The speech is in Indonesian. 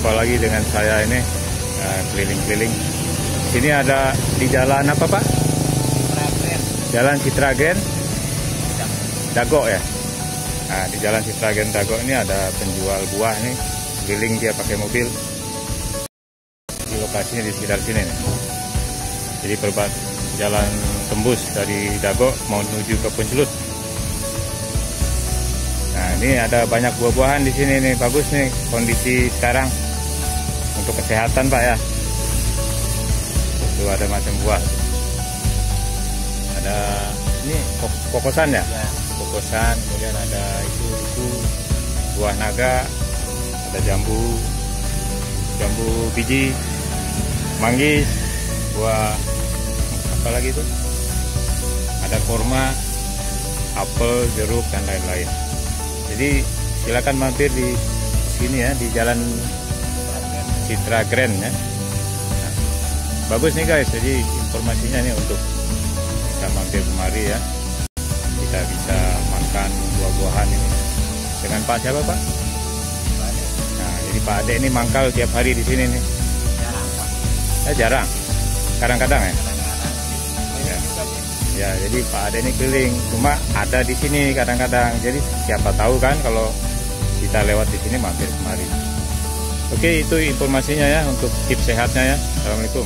Jumpa lagi dengan saya ini keliling-keliling. Sini ada di jalan apa Pak? Jalan Citragen Dago ya. Nah, di jalan Citragen Dago ini ada penjual buah nih, keliling dia pakai mobil. Di lokasinya di sekitar sini nih. Jadi jalan tembus dari Dago mau menuju ke Puncelut. Nah, ini ada banyak buah-buahan di sini nih, bagus nih kondisi sekarang untuk kesehatan Pak ya. Itu ada macam buah. Ada ini kokosan ya? Kokosan, kemudian ada itu buah naga, ada jambu biji, manggis, buah apa lagi itu? Ada kurma, apel, jeruk dan lain-lain. Jadi silakan mampir di sini ya, di Jalan Citragen ya. Nah, bagus nih guys, jadi informasinya nih untuk bisa mampir kemari ya. Kita bisa makan buah-buahan ini dengan Pak siapa Pak? Nah, jadi Pak Ade ini mangkal tiap hari di sini nih. Jarang Pak. Jarang. Kadang-kadang ya. Ya, jadi Pak Ade ini keliling, cuma ada di sini kadang-kadang. Jadi siapa tahu kan kalau kita lewat di sini mampir kemari. Oke, itu informasinya ya untuk tips sehatnya ya. Assalamualaikum.